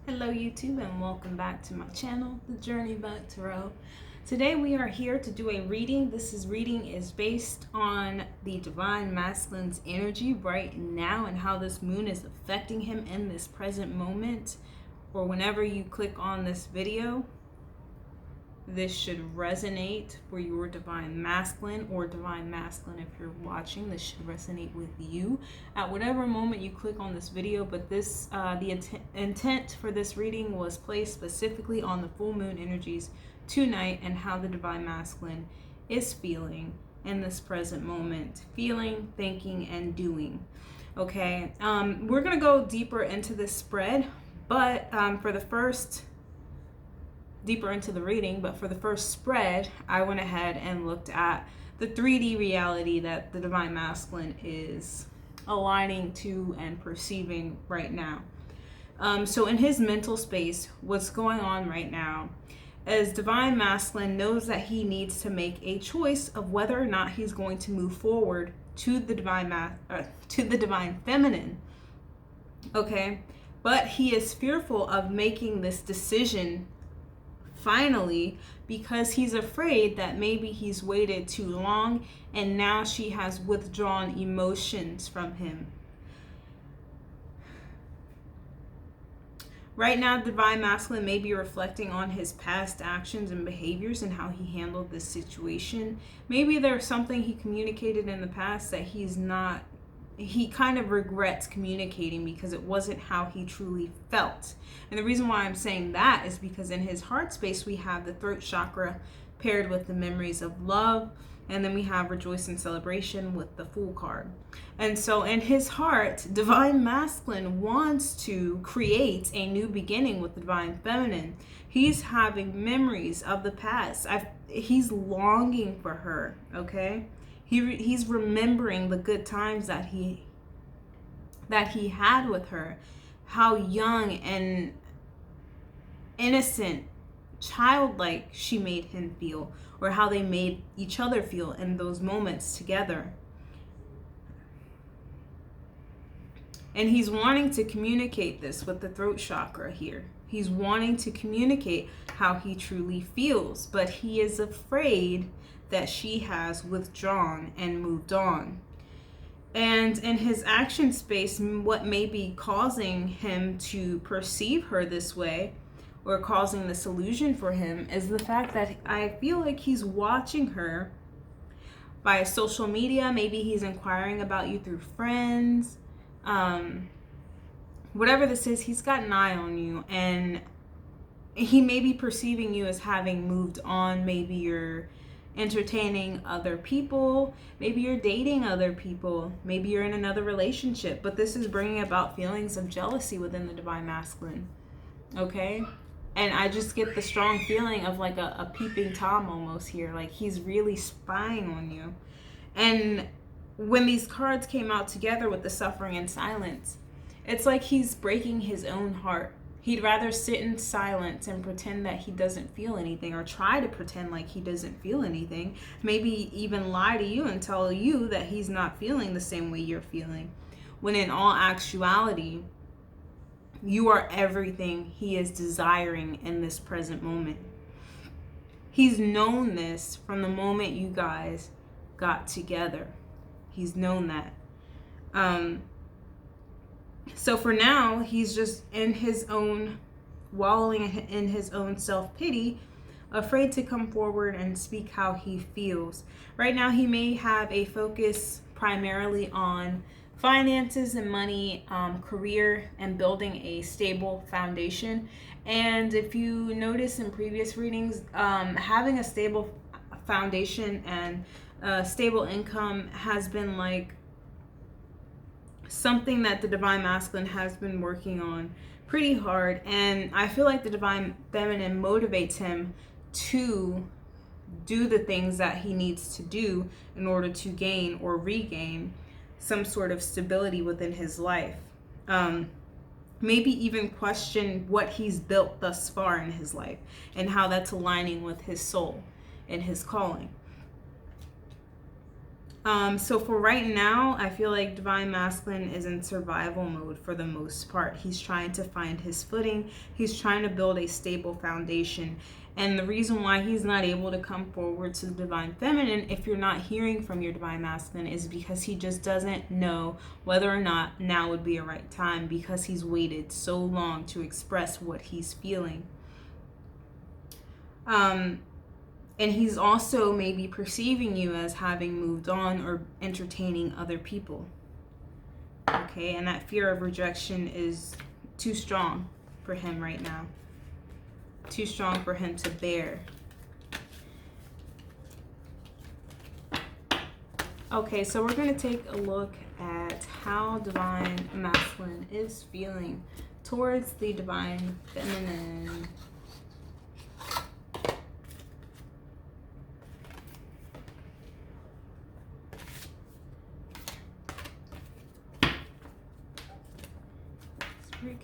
Hello YouTube and welcome back to my channel, The Journey Back Tarot. Today we are here to do a reading. Reading is based on the Divine Masculine's energy right now and how this moon is affecting him in this present moment, or whenever you click on this video. This should resonate for your Divine Masculine, or Divine Masculine if you're watching. This should resonate with you at whatever moment you click on this video. But the intent for this reading was placed specifically on the full moon energies tonight and how the Divine Masculine is feeling in this present moment. Feeling, thinking, and doing. Okay, we're going to go deeper into this spread, but deeper into the reading, but for the first spread, I went ahead and looked at the 3D reality that the Divine Masculine is aligning to and perceiving right now. So in his mental space, what's going on right now is Divine Masculine knows that he needs to make a choice of whether or not he's going to move forward to the Divine Feminine. Okay, but he is fearful of making this decision finally, because he's afraid that maybe he's waited too long and now she has withdrawn emotions from him. Right now, Divine Masculine may be reflecting on his past actions and behaviors and how he handled this situation. Maybe there's something he communicated in the past that he kind of regrets communicating because it wasn't how he truly felt. And the reason why I'm saying that is because in his heart space, we have the throat chakra paired with the memories of love. And then we have rejoice and celebration with the Fool card. And so in his heart, Divine Masculine wants to create a new beginning with the Divine Feminine. He's having memories of the past. He's longing for her, okay? He's remembering the good times that he had with her, how young and innocent, childlike she made him feel, or how they made each other feel in those moments together. And he's wanting to communicate this with the throat chakra here. He's wanting to communicate how he truly feels, but he is afraid that she has withdrawn and moved on. And in his action space, what may be causing him to perceive her this way, or causing this illusion for him, is the fact that I feel like he's watching her via social media. Maybe he's inquiring about you through friends. Whatever this is, he's got an eye on you, and he may be perceiving you as having moved on. Maybe you're entertaining other people, maybe you're dating other people, maybe you're in another relationship, but this is bringing about feelings of jealousy within the Divine Masculine, okay? And I just get the strong feeling of like a peeping Tom almost here, like he's really spying on you. And when these cards came out together with the suffering and silence, it's like he's breaking his own heart. He'd rather sit in silence and pretend that he doesn't feel anything, or try to pretend like he doesn't feel anything. Maybe even lie to you and tell you that he's not feeling the same way you're feeling. When in all actuality, you are everything he is desiring in this present moment. He's known this from the moment you guys got together. He's known that. So for now, he's just in his own, wallowing in his own self-pity, afraid to come forward and speak how he feels. Right now, he may have a focus primarily on finances and money, career, and building a stable foundation. And if you notice in previous readings, having a stable foundation and stable income has been like something that the Divine Masculine has been working on pretty hard. And I feel like the Divine Feminine motivates him to do the things that he needs to do in order to gain or regain some sort of stability within his life. Maybe even question what he's built thus far in his life and how that's aligning with his soul and his calling. So for right now, I feel like Divine Masculine is in survival mode for the most part. He's trying to find his footing. He's trying to build a stable foundation. And the reason why he's not able to come forward to the Divine Feminine, if you're not hearing from your Divine Masculine, is because he just doesn't know whether or not now would be a right time, because he's waited so long to express what he's feeling. And he's also maybe perceiving you as having moved on or entertaining other people. Okay, and that fear of rejection is too strong for him right now. Too strong for him to bear. Okay, so we're going to take a look at how Divine Masculine is feeling towards the Divine Feminine.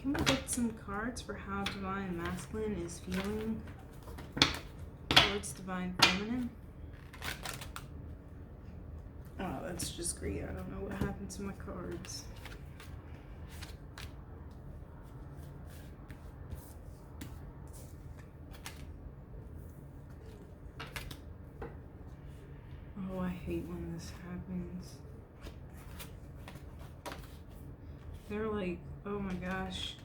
Can we get some cards for how Divine Masculine is feeling towards Divine Feminine? Oh, that's just great. I don't know what happened to my cards. Oh, I hate when this happens. They're like, oh my gosh.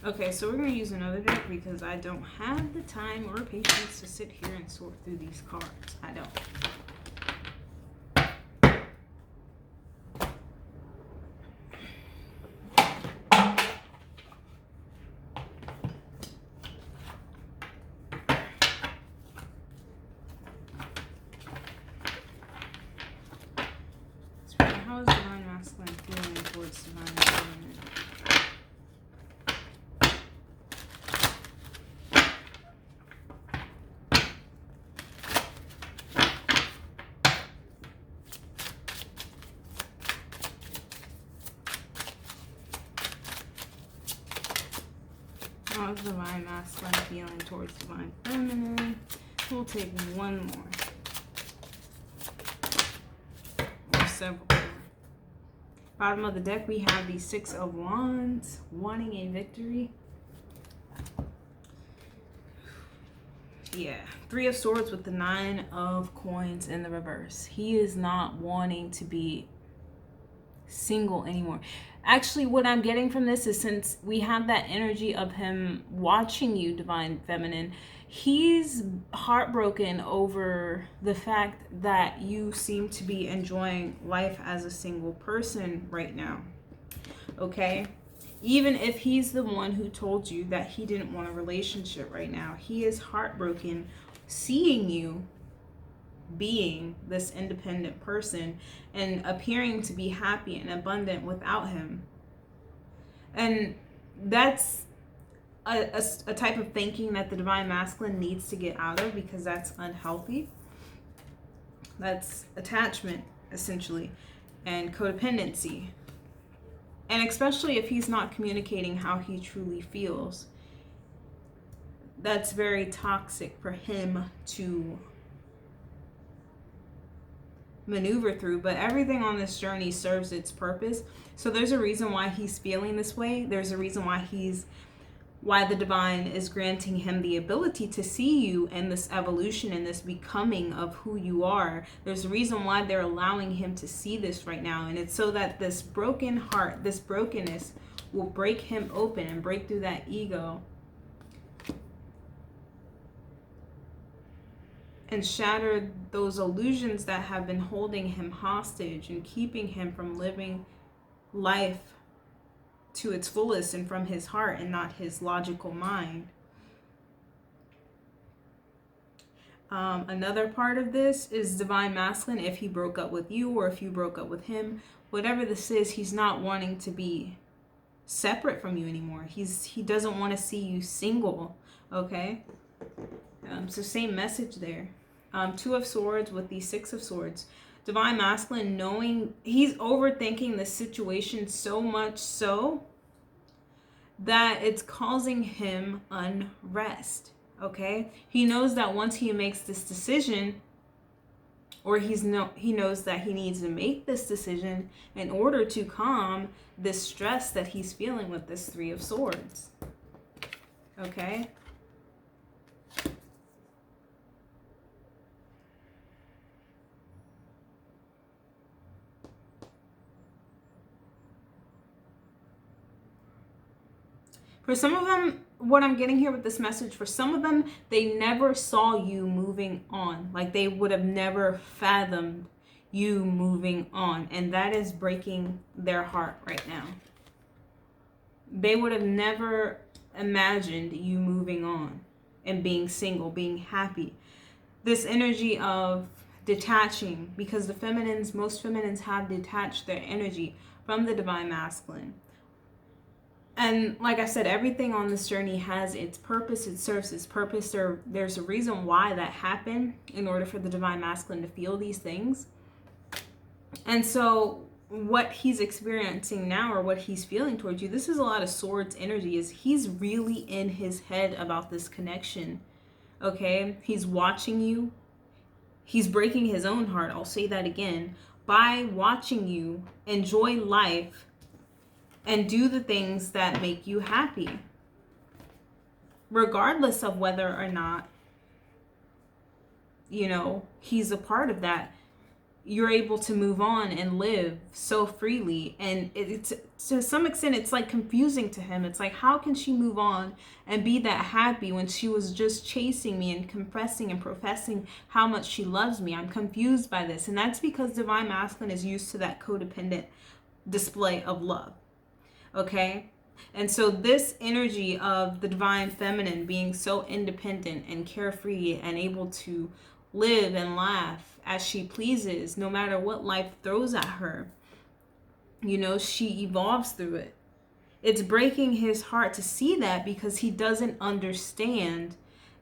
Okay, so we're going to use another deck because I don't have the time or patience to sit here and sort through these cards. I don't. How is Divine Masculine feeling towards Divine Feminine? How is Divine Masculine feeling towards Divine Feminine? We'll take one more. Or several more. Bottom of the deck, we have the Six of Wands, wanting a victory. Yeah, Three of Swords with the Nine of Coins in the reverse. He is not wanting to be single anymore. Actually, what I'm getting from this is, since we have that energy of him watching you, Divine Feminine, he's heartbroken over the fact that you seem to be enjoying life as a single person right now. Okay? Even if he's the one who told you that he didn't want a relationship right now, he is heartbroken seeing you being this independent person and appearing to be happy and abundant without him. And that's a type of thinking that the Divine Masculine needs to get out of, because that's unhealthy. That's attachment, essentially, and codependency. And especially if he's not communicating how he truly feels, that's very toxic for him to maneuver through. But everything on this journey serves its purpose. So there's a reason why he's feeling this way. There's a reason why the divine is granting him the ability to see you in this evolution and this becoming of who you are. There's a reason why they're allowing him to see this right now. And it's so that this broken heart, this brokenness, will break him open and break through that ego and shatter those illusions that have been holding him hostage and keeping him from living life to its fullest and from his heart and not his logical mind. Another part of this is Divine Masculine. If he broke up with you or if you broke up with him, whatever this is, he's not wanting to be separate from you anymore. He doesn't want to see you single. Okay. So same message there. Two of Swords with the Six of Swords. Divine Masculine, knowing he's overthinking the situation so much so that it's causing him unrest. Okay, he knows that once he makes this decision, or he knows that he needs to make this decision in order to calm this stress that he's feeling with this Three of Swords. Okay? For some of them, what I'm getting here with this message, for some of them, they never saw you moving on. Like they would have never fathomed you moving on. And that is breaking their heart right now. They would have never imagined you moving on and being single, being happy. This energy of detaching, because most feminines have detached their energy from the divine masculine. And like I said, everything on this journey has its purpose. It serves its purpose. There's a reason why that happened in order for the divine masculine to feel these things. And so what he's experiencing now, or what he's feeling towards you, this is a lot of swords energy, is he's really in his head about this connection. Okay? He's watching you. He's breaking his own heart. I'll say that again. By watching you enjoy life and do the things that make you happy, regardless of whether or not, he's a part of that. You're able to move on and live so freely. And it's, to some extent, it's like confusing to him. It's like, how can she move on and be that happy when she was just chasing me and confessing and professing how much she loves me? I'm confused by this. And that's because divine masculine is used to that codependent display of love. Okay? And so this energy of the divine feminine being so independent and carefree and able to live and laugh as she pleases, no matter what life throws at her, she evolves through it. It's breaking his heart to see that, because he doesn't understand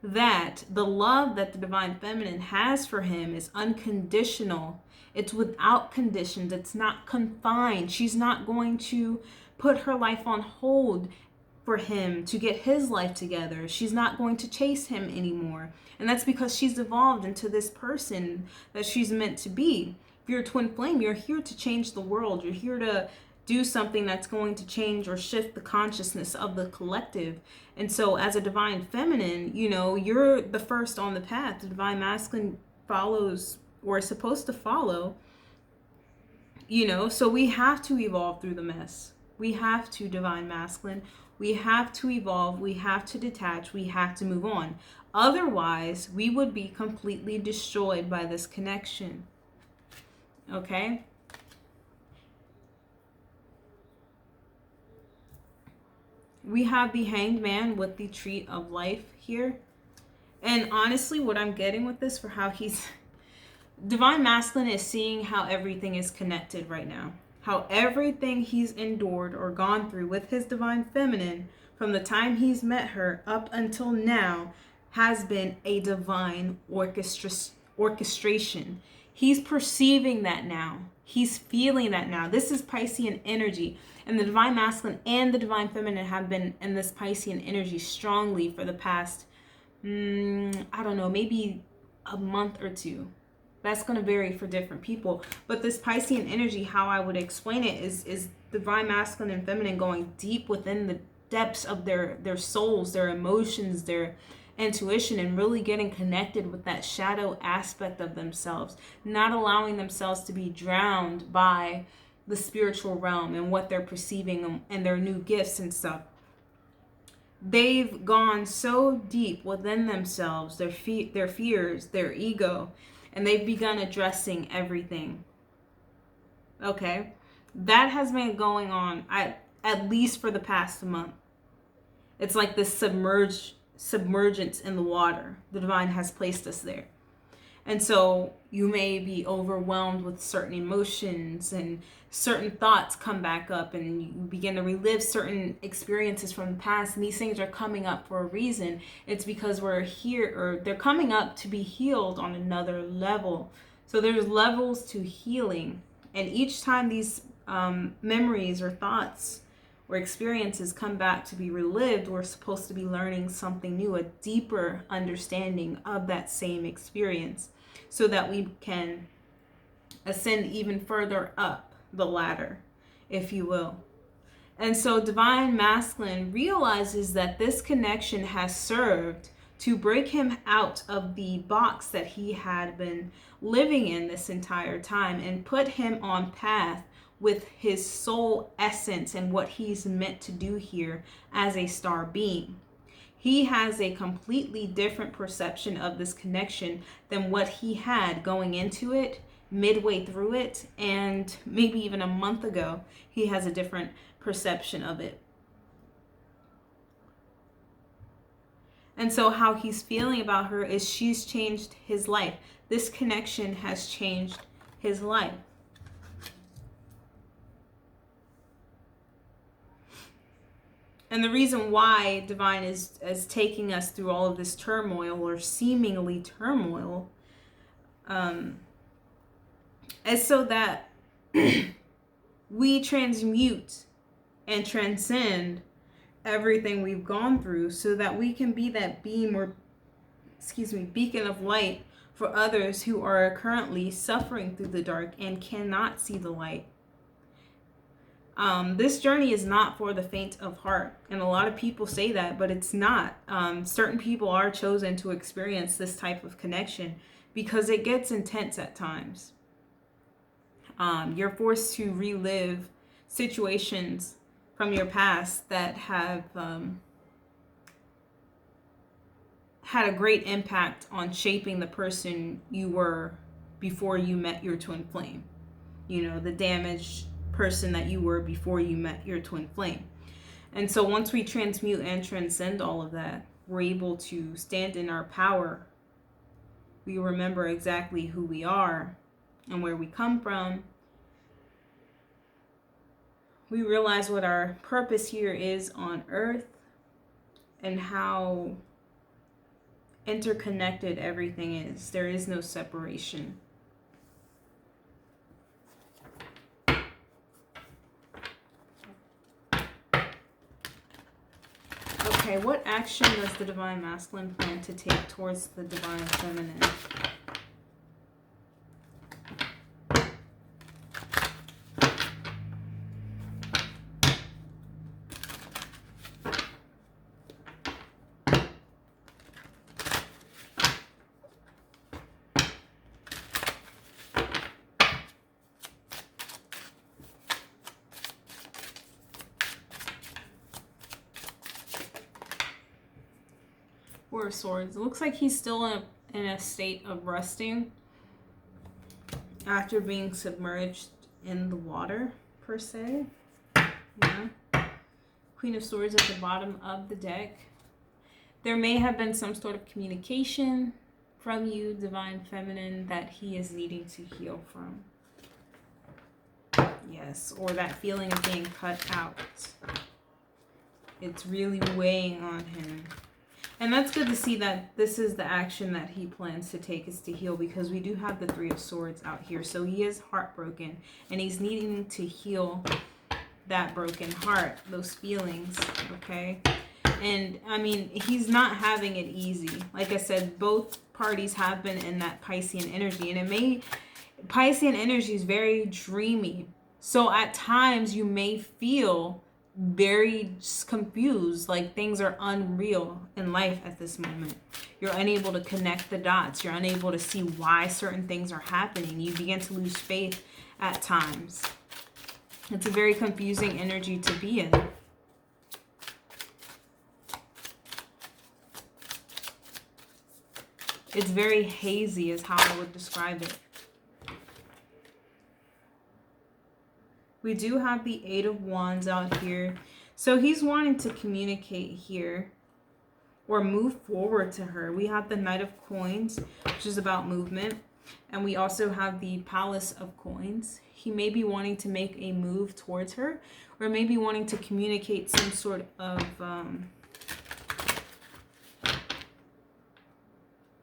that the love that the divine feminine has for him is unconditional. It's without conditions. It's not confined. She's not going to put her life on hold for him to get his life together. She's not going to chase him anymore. And that's because she's evolved into this person that she's meant to be. If you're a twin flame, you're here to change the world. You're here to do something that's going to change or shift the consciousness of the collective. And so as a divine feminine, you're the first on the path. The divine masculine follows, or is supposed to follow, so we have to evolve through the mess. We have to, divine masculine. We have to evolve. We have to detach. We have to move on. Otherwise, we would be completely destroyed by this connection. Okay? We have the Hanged Man with the Tree of Life here. And honestly, what I'm getting with this, for how he's... divine masculine is seeing how everything is connected right now. How everything he's endured or gone through with his divine feminine from the time he's met her up until now has been a divine orchestration. He's perceiving that now. He's feeling that now. This is Piscean energy. And the divine masculine and the divine feminine have been in this Piscean energy strongly for the past, maybe a month or two. That's going to vary for different people. But this Piscean energy, how I would explain it, is divine masculine and feminine going deep within the depths of their souls, their emotions, their intuition, and really getting connected with that shadow aspect of themselves, not allowing themselves to be drowned by the spiritual realm and what they're perceiving and their new gifts and stuff. They've gone so deep within themselves, their fears, their ego, and they've begun addressing everything. Okay? That has been going on at least for the past month. It's like this submergence in the water. The divine has placed us there. And so you may be overwhelmed with certain emotions, and certain thoughts come back up, and you begin to relive certain experiences from the past. And these things are coming up for a reason. It's because we're here, or they're coming up to be healed on another level. So there's levels to healing. And each time these memories or thoughts or experiences come back to be relived, we're supposed to be learning something new, a deeper understanding of that same experience, so that we can ascend even further up the ladder, if you will. And so Divine Masculine realizes that this connection has served to break him out of the box that he had been living in this entire time and put him on path with his soul essence and what he's meant to do here as a star being. He has a completely different perception of this connection than what he had going into it, midway through it, and maybe even a month ago. He has a different perception of it. And so how he's feeling about her is she's changed his life. This connection has changed his life. And the reason why Divine is taking us through all of this turmoil, or seemingly turmoil, is so that we transmute and transcend everything we've gone through, so that we can be that beam, or beacon of light for others who are currently suffering through the dark and cannot see the light. This journey is not for the faint of heart, and a lot of people say that, but it's not. Certain people are chosen to experience this type of connection because it gets intense at times. You're forced to relive situations from your past that have had a great impact on shaping the person you were before you met your twin flame. You know, the damaged person that you were before you met your twin flame. And so once we transmute and transcend all of that, we're able to stand in our power. We remember exactly who we are and where we come from. We realize what our purpose here is on earth and how interconnected everything is. There is no separation. Okay, what action does the Divine Masculine plan to take towards the Divine Feminine? Four of Swords. It looks like he's still in a state of resting after being submerged in the water, per se. Yeah. Queen of Swords at the bottom of the deck. There may have been some sort of communication from you, Divine Feminine, that he is needing to heal from. Yes, or that feeling of being cut out. It's really weighing on him. And that's good to see that this is the action that he plans to take, is to heal, because we do have the Three of Swords out here. So he is heartbroken and he's needing to heal that broken heart, those feelings, okay? And I mean, he's not having it easy. Like I said, both parties have been in that Piscean energy, and Piscean energy is very dreamy. So at times you may feel very confused, like things are unreal in life at this moment. You're unable to connect the dots. You're unable to see why certain things are happening. You begin to lose faith at times. It's a very confusing energy to be in. It's very hazy is how I would describe it. We do have the Eight of Wands out here. So he's wanting to communicate here or move forward to her. We have the Knight of Coins, which is about movement. And we also have the Palace of Coins. He may be wanting to make a move towards her, or maybe wanting to communicate some sort of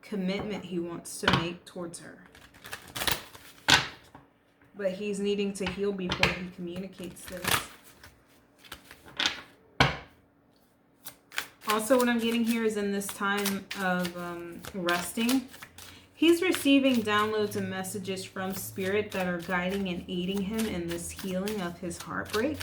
commitment he wants to make towards her. But he's needing to heal before he communicates this. Also, what I'm getting here is in this time of resting, he's receiving downloads and messages from spirit that are guiding and aiding him in this healing of his heartbreak.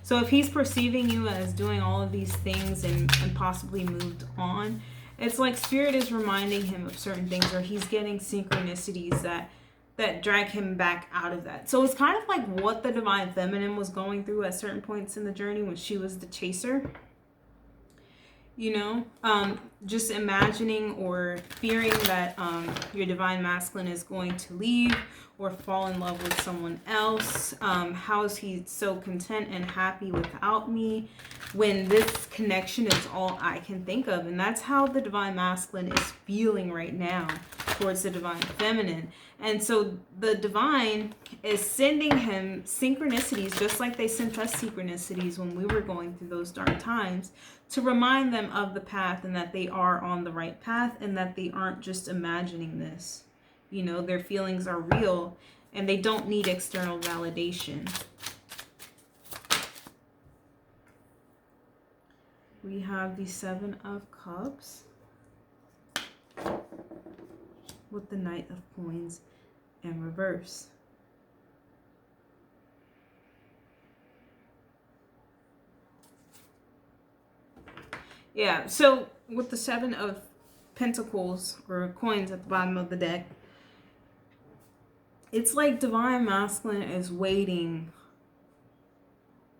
So if he's perceiving you as doing all of these things and possibly moved on, it's like spirit is reminding him of certain things, or he's getting synchronicities that drag him back out of that. So it's kind of like what the divine feminine was going through at certain points in the journey when she was the chaser. You know, just imagining or fearing that your divine masculine is going to leave or fall in love with someone else. How is he so content and happy without me when this connection is all I can think of? And that's how the divine masculine is feeling right now towards the divine feminine. And so the divine is sending him synchronicities, just like they sent us synchronicities when we were going through those dark times, to remind them of the path and that they are on the right path and that they aren't just imagining this. You know, their feelings are real and they don't need external validation. We have the Seven of Cups with the Knight of Coins in reverse. Yeah, so with the Seven of Pentacles or coins at the bottom of the deck, it's like divine masculine is waiting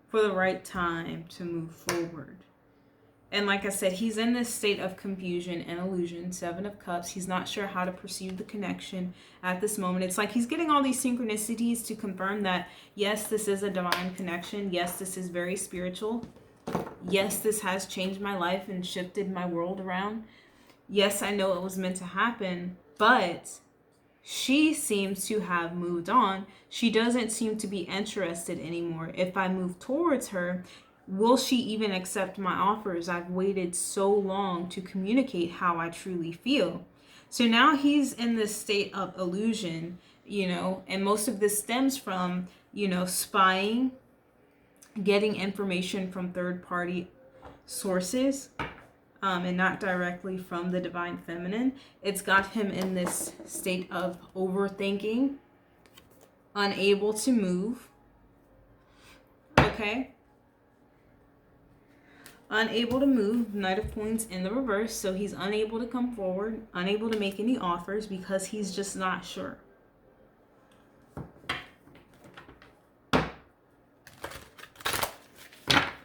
for the right time to move forward. And like I said, he's in this state of confusion and illusion. Seven of Cups. He's not sure how to perceive the connection at this moment. It's like he's getting all these synchronicities to confirm that, yes, this is a divine connection. Yes, this is very spiritual. Yes, this has changed my life and shifted my world around. Yes, I know it was meant to happen, but she seems to have moved on. She doesn't seem to be interested anymore. If I move towards her, will she even accept my offers? I've waited so long to communicate how I truly feel. So now he's in this state of illusion, you know, and most of this stems from, you know, spying, getting information from third-party sources, and not directly from the divine feminine. It's got him in this state of overthinking, unable to move. Okay. Unable to move, Knight of Coins in the reverse. So he's unable to come forward, unable to make any offers because he's just not sure.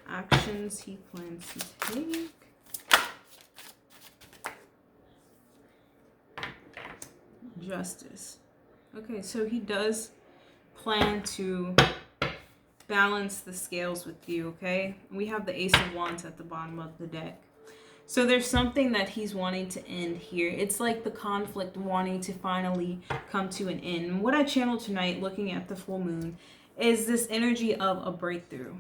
Actions he plans to take. Justice. Okay, so he does plan to balance the scales with you, okay? We have the Ace of Wands at the bottom of the deck. So there's something that he's wanting to end here. It's like the conflict wanting to finally come to an end. And what I channeled tonight, looking at the full moon, is this energy of a breakthrough.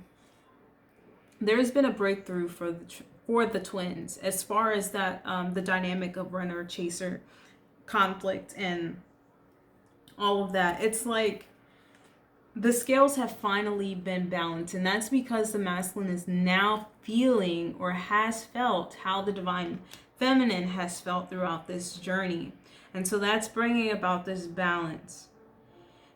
There's been a breakthrough for the twins as far as that the dynamic of runner chaser conflict and all of that. It's like the scales have finally been balanced, and that's because the masculine is now feeling or has felt how the divine feminine has felt throughout this journey. And so that's bringing about this balance.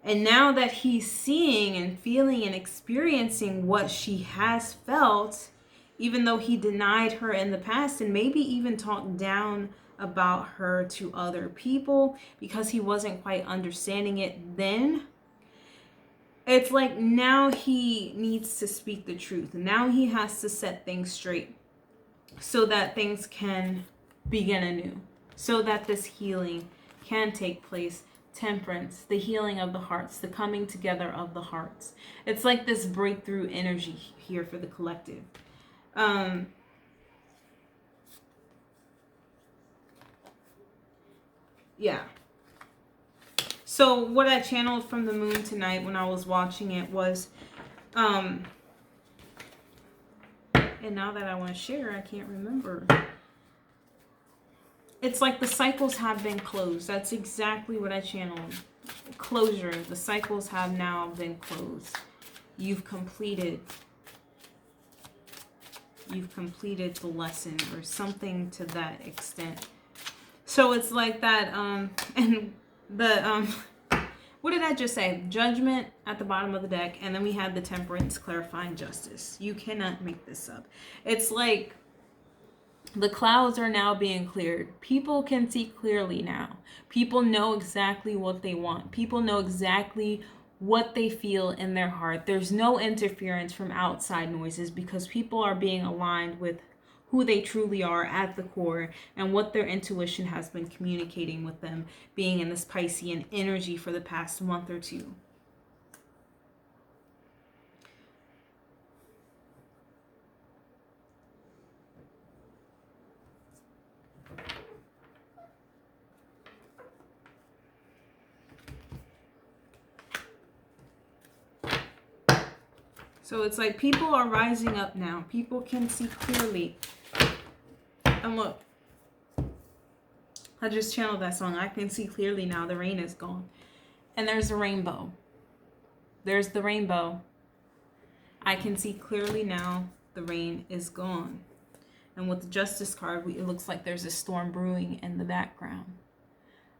And now that he's seeing and feeling and experiencing what she has felt, even though he denied her in the past and maybe even talked down about her to other people because he wasn't quite understanding it then, it's like now he needs to speak the truth. Now he has to set things straight so that things can begin anew, so that this healing can take place. Temperance, the healing of the hearts, the coming together of the hearts. It's like this breakthrough energy here for the collective. Yeah. So what I channeled from the moon tonight when I was watching it was, and now that I want to share, I can't remember. It's like the cycles have been closed. That's exactly what I channeled. Closure. The cycles have now been closed. You've completed the lesson or something to that extent. So it's like that, and the, what did I just say? Judgment at the bottom of the deck, and then we had the Temperance, clarifying justice. You cannot make this up. It's like the clouds are now being cleared. People can see clearly now. People know exactly what they want. People know exactly what they feel in their heart. There's no interference from outside noises because people are being aligned with who they truly are at the core and what their intuition has been communicating with them, being in this Piscean energy for the past month or two. So it's like people are rising up now. People can see clearly. And look, I just channeled that song. I can see clearly now. The rain is gone. And there's a rainbow. There's the rainbow. I can see clearly now. The rain is gone. And with the Justice card, it looks like there's a storm brewing in the background.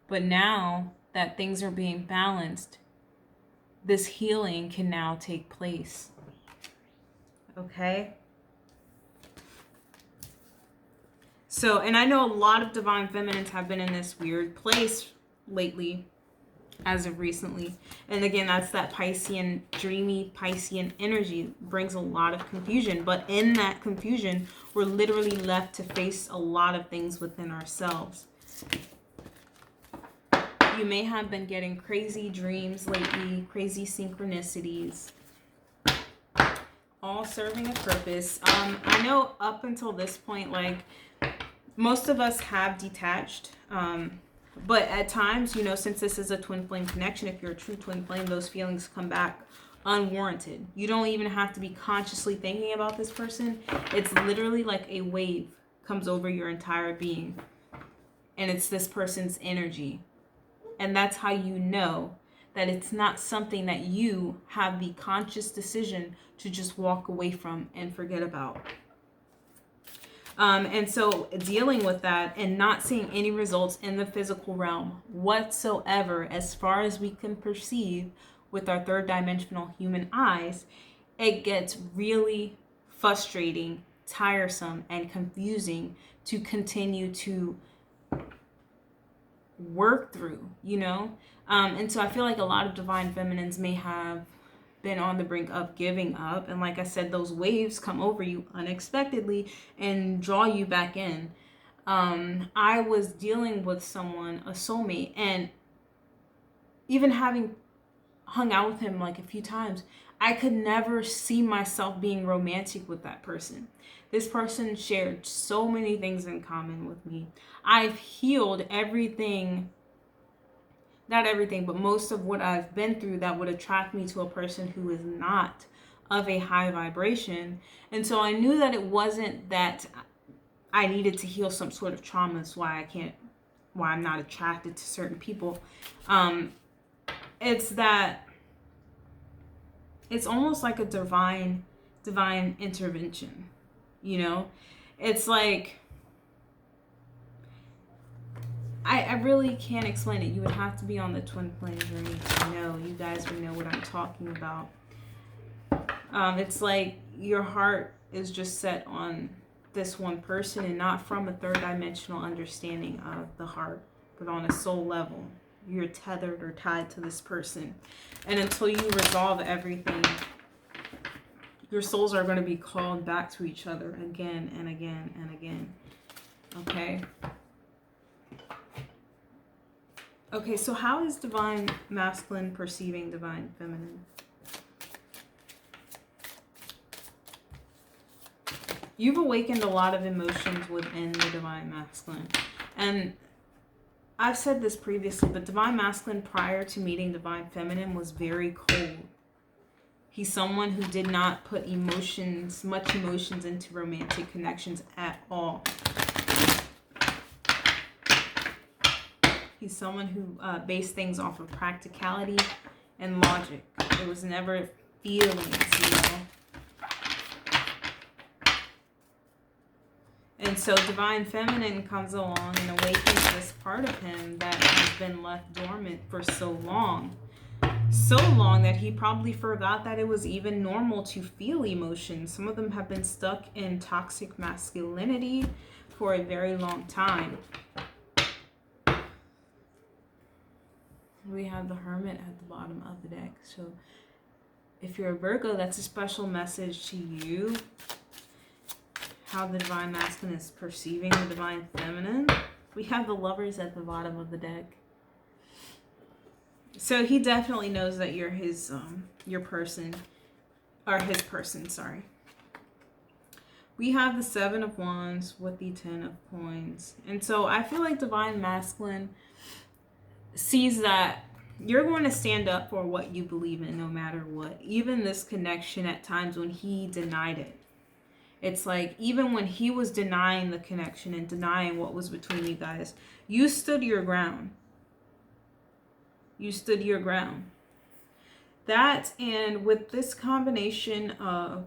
But now that things are being balanced, this healing can now take place. Okay? So, and I know a lot of divine feminines have been in this weird place lately, as of recently. And again, that's that Piscean, dreamy Piscean energy. Brings a lot of confusion. But in that confusion, we're literally left to face a lot of things within ourselves. You may have been getting crazy dreams lately, crazy synchronicities, all serving a purpose. I know up until this point, like, most of us have detached, but at times, you know, since this is a twin flame connection, if you're a true twin flame, those feelings come back unwarranted. You don't even have to be consciously thinking about this person. It's literally like a wave comes over your entire being, and it's this person's energy. And that's how you know that it's not something that you have the conscious decision to just walk away from and forget about. And so dealing with that and not seeing any results in the physical realm whatsoever, as far as we can perceive with our third dimensional human eyes, it gets really frustrating, tiresome, and confusing to continue to work through, you know? And so I feel like a lot of divine feminines may have been on the brink of giving up. And like I said, those waves come over you unexpectedly and draw you back in. I was dealing with someone, a soulmate, and even having hung out with him like a few times, I could never see myself being romantic with that person. This person shared so many things in common with me. I've healed everything, not everything, but most of what I've been through that would attract me to a person who is not of a high vibration. And so I knew that it wasn't that I needed to heal some sort of trauma. That's why I'm not attracted to certain people. It's that it's almost like a divine intervention, you know? It's like, I really can't explain it. You would have to be on the twin flame journey to know. You guys would know what I'm talking about. It's like your heart is just set on this one person and not from a third dimensional understanding of the heart, but on a soul level. You're tethered or tied to this person. And until you resolve everything, your souls are going to be called back to each other again and again and again. Okay? Okay, so how is divine masculine perceiving divine feminine? You've awakened a lot of emotions within the divine masculine. And I've said this previously, but divine masculine prior to meeting divine feminine was very cold. He's someone who did not put much emotions into romantic connections at all. He's someone who based things off of practicality and logic. It was never feelings, you know. And so divine feminine comes along and awakens this part of him that has been left dormant for so long. So long that he probably forgot that it was even normal to feel emotions. Some of them have been stuck in toxic masculinity for a very long time. We have the Hermit at the bottom of the deck. So if you're a Virgo, that's a special message to you. How the divine masculine is perceiving the divine feminine. We have the Lovers at the bottom of the deck. So he definitely knows that you're his your person, or his person, sorry. We have the Seven of Wands with the Ten of Coins. And so I feel like divine masculine sees that you're going to stand up for what you believe in no matter what. Even this connection at times when he denied it. It's like even when he was denying the connection and denying what was between you guys, you stood your ground. You stood your ground. That, and with this combination of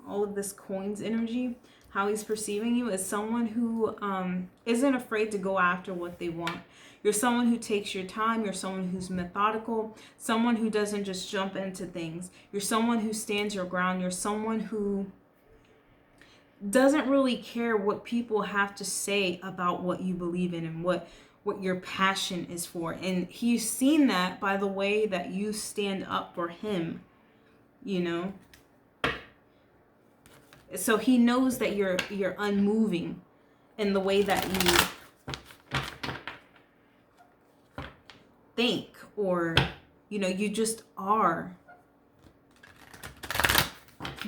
all of this coins energy, how he's perceiving you is someone who isn't afraid to go after what they want. You're someone who takes your time. You're someone who's methodical. Someone who doesn't just jump into things. You're someone who stands your ground. You're someone who doesn't really care what people have to say about what you believe in and what your passion is for. And he's seen that by the way that you stand up for him, you know. So he knows that you're unmoving in the way that you think, or you know, you just are.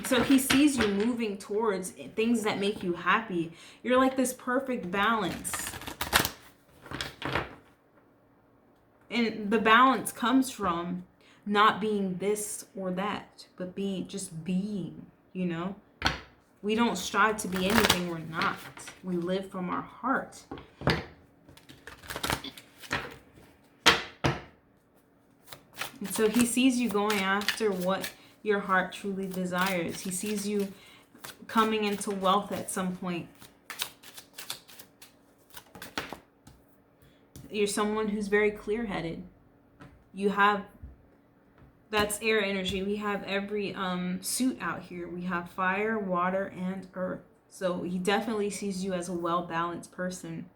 So he sees you moving towards things that make you happy. You're like this perfect balance. And the balance comes from not being this or that, but just being, you know. We don't strive to be anything we're not. We live from our heart. And so he sees you going after what your heart truly desires. He sees you coming into wealth at some point. You're someone who's very clear-headed. You have, that's air energy. We have every suit out here. We have fire, water, and earth. So he definitely sees you as a well-balanced person.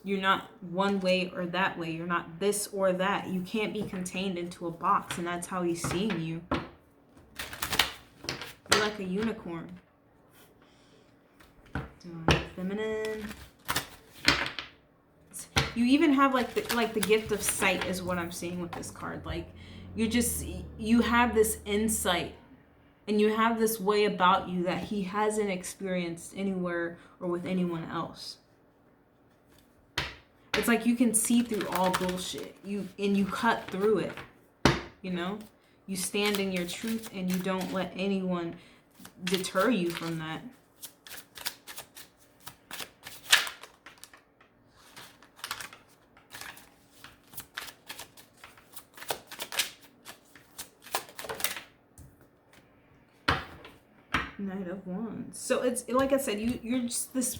You're not one way or that way. You're not this or that. You can't be contained into a box, and that's how he's seeing you. You're like a unicorn. Feminine. You even have like the gift of sight is what I'm seeing with this card. Like you have this insight and you have this way about you that he hasn't experienced anywhere or with anyone else. It's like you can see through all bullshit. You cut through it. You know? You stand in your truth and you don't let anyone deter you from that. Knight of Wands. So it's like I said, you're just this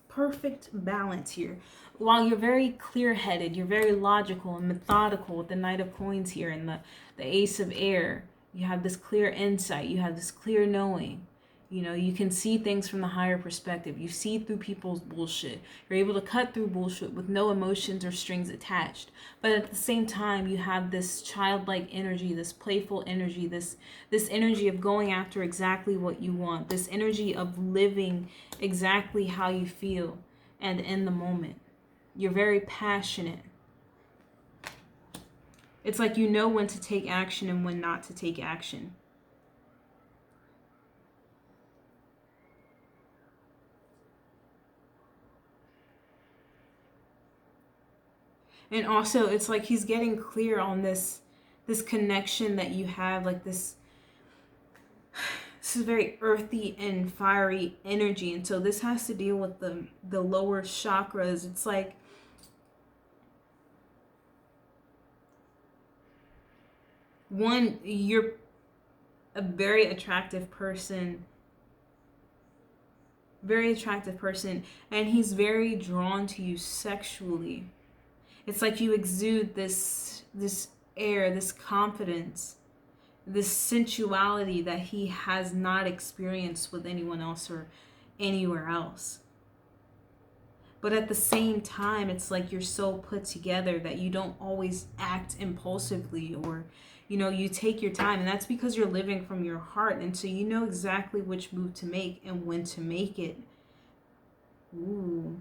perfect balance here. While you're very clear-headed, you're very logical and methodical with the Knight of Coins here and the Ace of Air. You have this clear insight. You have this clear knowing. You know, you can see things from the higher perspective. You see through people's bullshit. You're able to cut through bullshit with no emotions or strings attached. But at the same time, you have this childlike energy, this playful energy, this energy of going after exactly what you want, this energy of living exactly how you feel and in the moment. You're very passionate. It's like you know when to take action and when not to take action. And also, it's like he's getting clear on this connection that you have, like this is very earthy and fiery energy. And so this has to deal with the lower chakras. It's like one, you're a very attractive person very attractive person, and he's very drawn to you sexually. It's like you exude this air, this confidence, this sensuality that he has not experienced with anyone else or anywhere else. But at the same time, it's like you're so put together that you don't always act impulsively, or, you know, you take your time. And that's because you're living from your heart. And so you know exactly which move to make and when to make it. Ooh.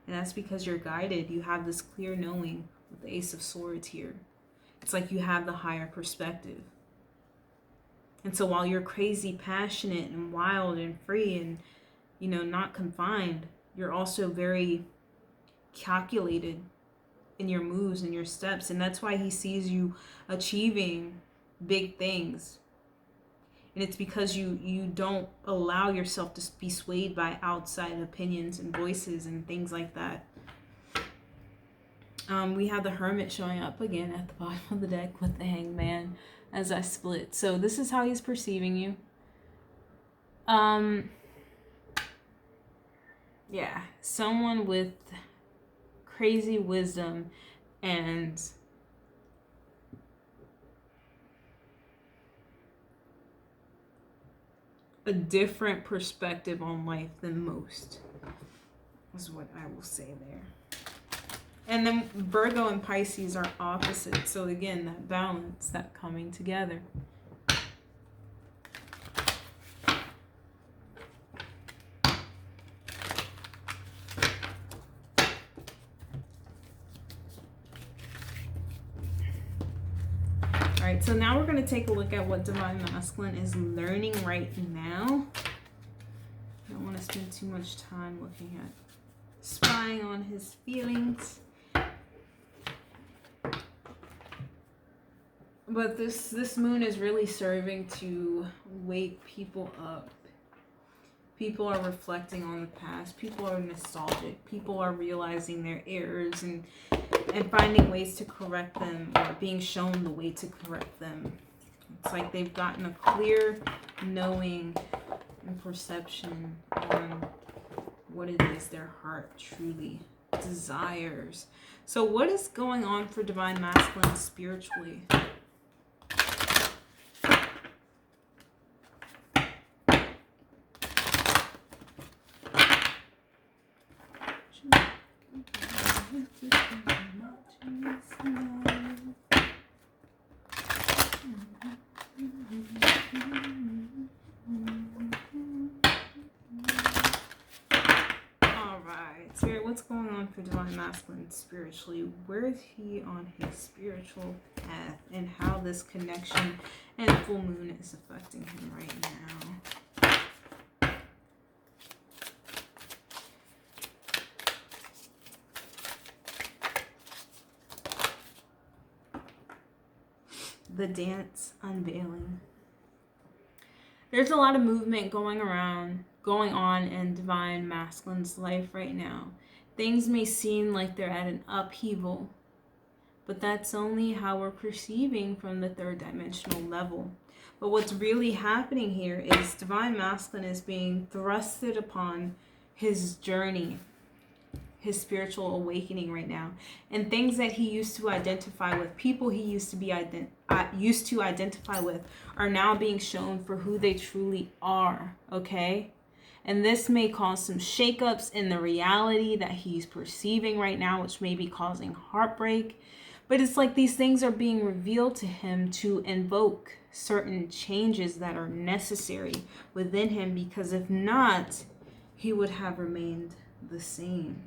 And that's because you're guided. You have this clear knowing with the Ace of Swords here. It's like you have the higher perspective. And so while you're crazy, passionate, and wild and free and, you know, not confined, you're also very calculated in your moves and your steps. And that's why he sees you achieving big things. And it's because you don't allow yourself to be swayed by outside opinions and voices and things like that. We have the Hermit showing up again at the bottom of the deck with the Hangman as I split. So this is how he's perceiving you. Yeah, someone with crazy wisdom and a different perspective on life than most, is what I will say there. And then Virgo and Pisces are opposite. So again, that balance, that coming together. All right, so now we're going to take a look at what Divine Masculine is learning right now. I don't want to spend too much time looking at spying on his feelings. But this moon is really serving to wake people up. People are reflecting on the past. People are nostalgic. People are realizing their errors and finding ways to correct them, or being shown the way to correct them. It's like they've gotten a clear knowing and perception on what it is their heart truly desires. So what is going on for Divine Masculine spiritually? Spirit, what's going on for Divine Masculine spiritually? Where is he on his spiritual path, and how this connection and full moon is affecting him right now? The dance unveiling. There's a lot of movement going on in Divine Masculine's life right now. Things may seem like they're at an upheaval, but that's only how we're perceiving from the third dimensional level. But what's really happening here is Divine Masculine is being thrusted upon his journey, his spiritual awakening right now. And things that he used to identify with, people he used to identify with, are now being shown for who they truly are, okay? And this may cause some shakeups in the reality that he's perceiving right now, which may be causing heartbreak. But it's like these things are being revealed to him to invoke certain changes that are necessary within him, because if not, he would have remained the same.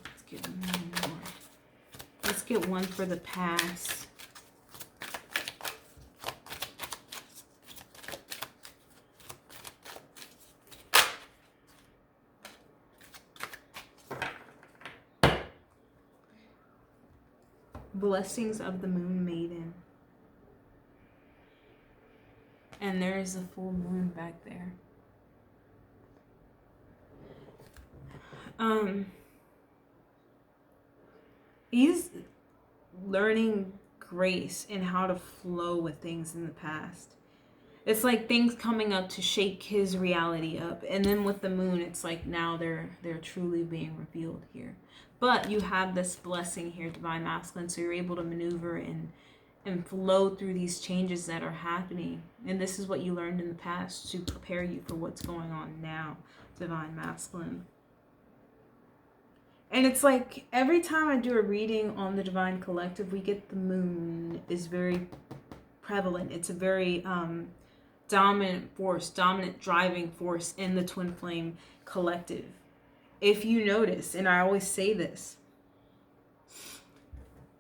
Let's get one more. Let's get one for the past. Blessings of the Moon Maiden. And there is a full moon back there. He's learning grace and how to flow with things in the past. It's like things coming up to shake his reality up, and then with the moon, it's like now they're truly being revealed here. But you have this blessing here, divine masculine, so you're able to maneuver and flow through these changes that are happening. And this is what you learned in the past to prepare you for what's going on now, divine masculine. And it's like every time I do a reading on the divine collective, we get the moon is very prevalent. It's a very dominant force, dominant driving force in the twin flame collective. If you notice, and I always say this,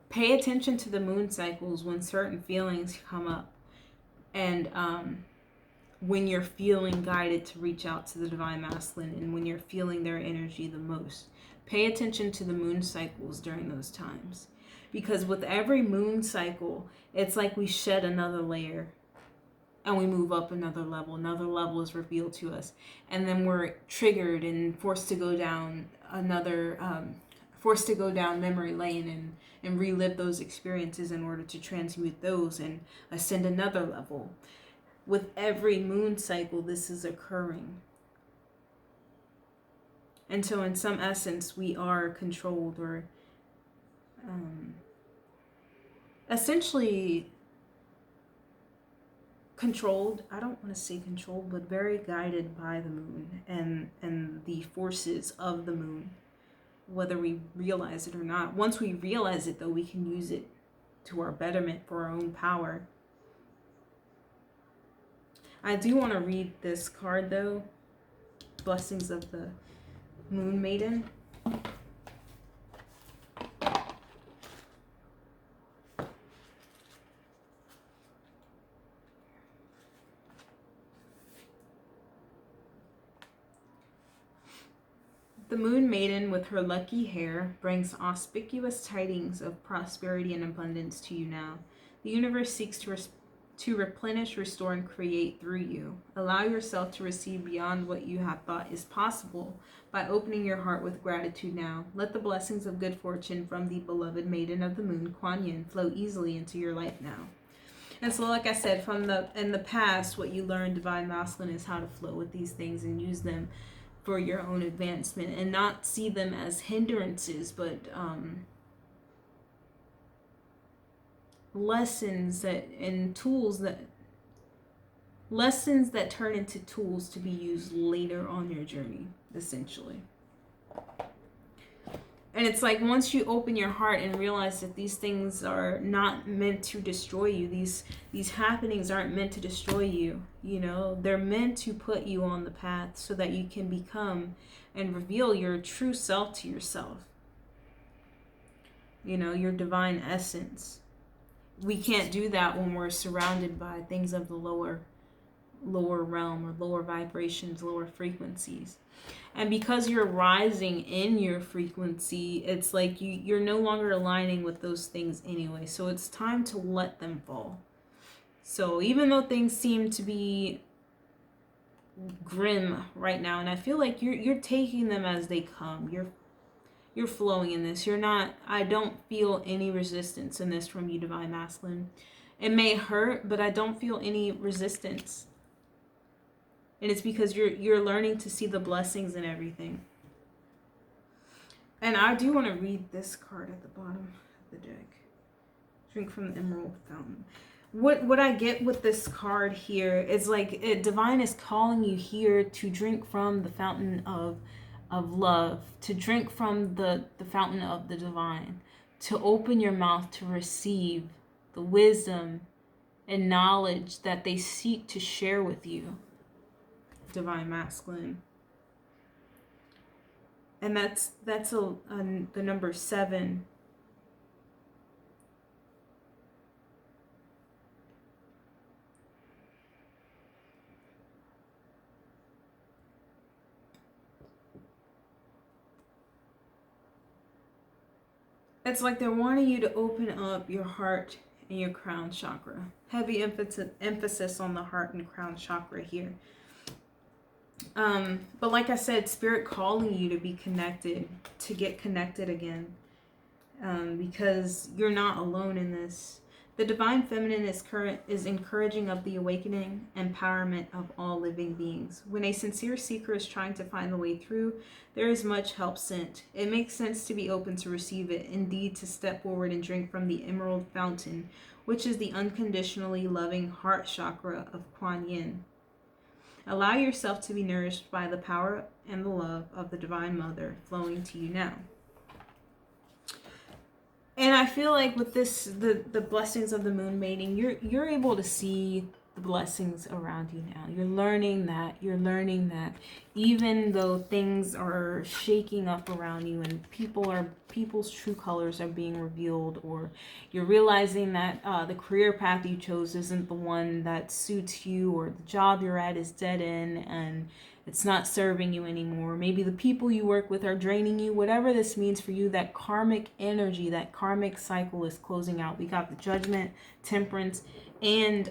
pay attention to the moon cycles when certain feelings come up, and when you're feeling guided to reach out to the divine masculine, and when you're feeling their energy the most. Pay attention to the moon cycles during those times, because with every moon cycle, it's like we shed another layer and we move up another level. Another level is revealed to us, and then we're triggered and forced to go down memory lane and relive those experiences in order to transmute those and ascend another level. With every moon cycle, this is occurring. And so in some essence, we are controlled, or essentially controlled. I don't want to say controlled, but very guided by the moon and the forces of the moon, whether we realize it or not. Once we realize it, though, we can use it to our betterment for our own power. I do want to read this card, though. Blessings of the Moon Maiden. The Moon Maiden, with her lucky hair, brings auspicious tidings of prosperity and abundance to you now. The universe seeks to replenish, restore, and create through you. Allow yourself to receive beyond what you have thought is possible by opening your heart with gratitude now. Let the blessings of good fortune from the beloved Maiden of the Moon, Kuan Yin, flow easily into your life now. And so, like I said, in the past, what you learned, divine masculine, is how to flow with these things and use them for your own advancement, and not see them as hindrances, but lessons that turn into tools to be used later on your journey, essentially. And it's like once you open your heart and realize that these things are not meant to destroy you, these happenings aren't meant to destroy you, you know, they're meant to put you on the path so that you can become and reveal your true self to yourself. You know, your divine essence. We can't do that when we're surrounded by things of the lower realm, or lower vibrations, lower frequencies. And because you're rising in your frequency, it's like you're no longer aligning with those things anyway. So it's time to let them fall. So even though things seem to be grim right now, and I feel like you're taking them as they come. You're flowing in this. I don't feel any resistance in this from you, divine masculine. It may hurt, but I don't feel any resistance. And it's because you're learning to see the blessings in everything. And I do want to read this card at the bottom of the deck. Drink from the Emerald Fountain. What I get with this card here is like divine is calling you here to drink from the fountain of love, to drink from the fountain of the divine, to open your mouth to receive the wisdom and knowledge that they seek to share with you, divine masculine. And that's the number 7. It's like they're wanting you to open up your heart and your crown chakra. Heavy emphasis on the heart and crown chakra here. But like I said, spirit calling you to be connected, to get connected again. because you're not alone in this. The divine feminine is encouraging of the awakening, empowerment of all living beings. When a sincere seeker is trying to find the way through, there is much help sent. It makes sense to be open to receive it, indeed to step forward and drink from the emerald fountain, which is the unconditionally loving heart chakra of Kuan Yin. Allow yourself to be nourished by the power and the love of the Divine Mother flowing to you now. And I feel like with this, the blessings of the moon mating, you're able to see the blessings around you now. You're learning that even though things are shaking up around you and people's true colors are being revealed, or you're realizing that the career path you chose isn't the one that suits you, or the job you're at is dead end and it's not serving you anymore. Maybe the people you work with are draining you. Whatever this means for you, that karmic energy, that karmic cycle is closing out. We got the Judgment, Temperance, and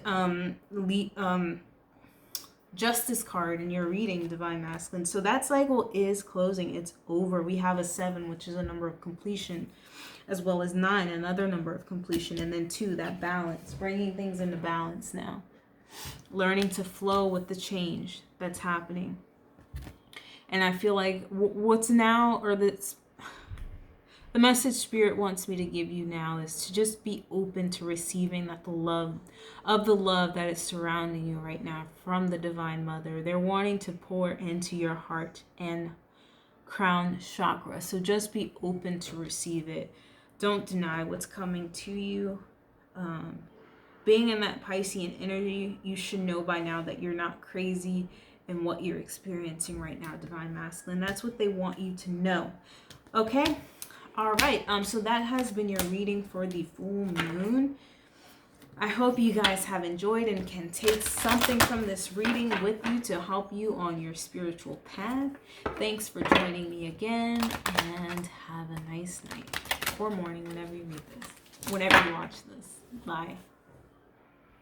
Justice card in your reading, Divine Masculine. So that cycle is closing. It's over. We have a 7, which is a number of completion, as well as 9, another number of completion, and then 2, that balance, bringing things into balance now. Learning to flow with the change that's happening. And I feel like what's now, or the message Spirit wants me to give you now is to just be open to receiving that the love that is surrounding you right now from the Divine Mother. They're wanting to pour into your heart and crown chakra. So just be open to receive it. Don't deny what's coming to you. Being in that Piscean energy, you should know by now that you're not crazy in what you're experiencing right now, Divine Masculine. That's what they want you to know. Okay? All right. So that has been your reading for the full moon. I hope you guys have enjoyed and can take something from this reading with you to help you on your spiritual path. Thanks for joining me again, and have a nice night or morning whenever you read this, whenever you watch this. Bye.